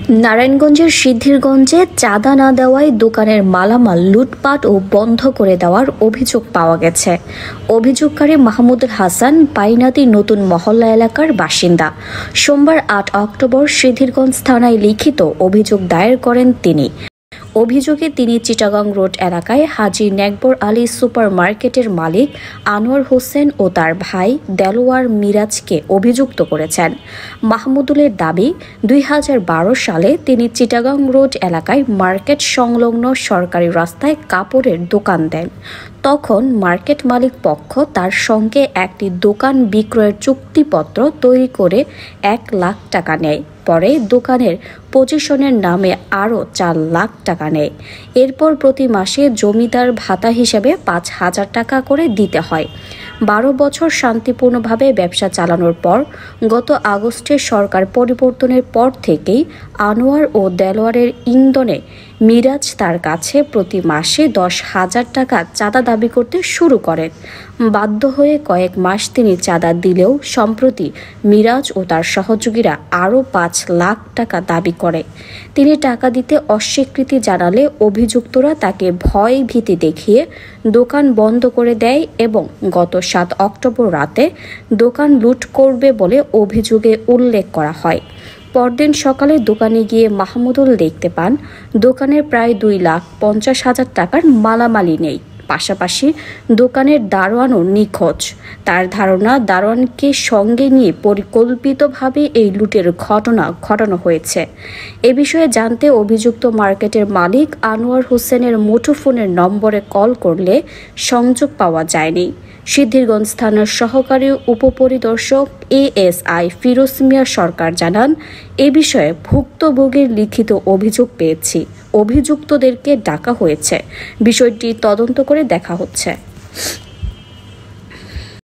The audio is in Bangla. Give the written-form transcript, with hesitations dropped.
নারায়ণগঞ্জের সিদ্ধিরগঞ্জে চাঁদা না দেওয়ায় দোকানের মালামাল লুটপাট ও বন্ধ করে দেওয়ার অভিযোগ পাওয়া গেছে। অভিযোগকারী মাহমুদুল হাসান পাইনাতি নতুন মহল্লা এলাকার বাসিন্দা। সোমবার ৮ অক্টোবর সিদ্ধিরগঞ্জ থানায় লিখিত অভিযোগ দায়ের করেন তিনি। অভিযোগে তিনি চিটাগাং রোড এলাকায় হাজী নেকবর আলী সুপার মার্কেটের মালিক আনোয়ার হোসেন ও তার ভাই দেলোয়ার মিরাজকে অভিযুক্ত করেছেন। মাহমুদুলের দাবি, ২০১২ সালে তিনি চিটাগাং রোড এলাকায় মার্কেট সংলগ্ন সরকারি রাস্তায় কাপড়ের দোকান দেন। তখন মার্কেট মালিক পক্ষ তার সঙ্গে একটি দোকান বিক্রয়ের চুক্তিপত্র তৈরি করে ১ লাখ টাকা নেয়। পরে দোকানের পজিশনের নামে আরও ৪ লাখ টাকা নেয়। এরপর প্রতি মাসে জমিদার ভাতা হিসেবে ৫,০০০ টাকা করে দিতে হয়। ১২ বছর শান্তিপূর্ণভাবে ব্যবসা চালানোর পর গত আগস্টে সরকার পরিবর্তনের পর থেকেই আনোয়ার ও দেলোয়ারের ইন্ধনে মিরাজ তার কাছে প্রতি মাসে ১০,০০০ টাকা চাঁদা দাবি করতে শুরু করেন। বাধ্য হয়ে কয়েক মাস তিনি চাঁদা দিলেও সম্প্রতি মিরাজ ও তার সহযোগীরা আরও ৫ লাখ টাকা দাবি করে। তিনি টাকা দিতে অস্বীকৃতি জানালে অভিযুক্তরা তাকে ভয় ভীতি দেখিয়ে দোকান বন্ধ করে দেয় এবং গত ৭ অক্টোবর রাতে দোকান লুট করবে বলে অভিযোগে উল্লেখ করা হয়। পরদিন সকালে দোকানে গিয়ে মাহমুদুল দেখতে পান দোকানের প্রায় ২,৫০,০০০ টাকার মালামালই নেই। পাশাপাশি দোকানের দারোয়ানও নিখোঁজ। তার ধারণা, দারোয়ানকে সঙ্গে নিয়ে পরিকল্পিতভাবে এই লুটের ঘটনা ঘটানো হয়েছে। এ বিষয়ে জানতে অভিযুক্ত মার্কেটের মালিক আনোয়ার হোসেনের মুঠোফোনের নম্বরে কল করলে সংযোগ পাওয়া যায়নি। সিদ্ধিরগঞ্জ থানার সহকারী উপপরিদর্শক এএসআই ফিরোজ মিয়া সরকার জানান, এ বিষয়ে ভুক্তভোগীর লিখিত অভিযোগ পেয়েছি। অভিযুক্তদেরকে ডাকা হয়েছে। বিষয়টি তদন্ত করে দেখা হচ্ছে।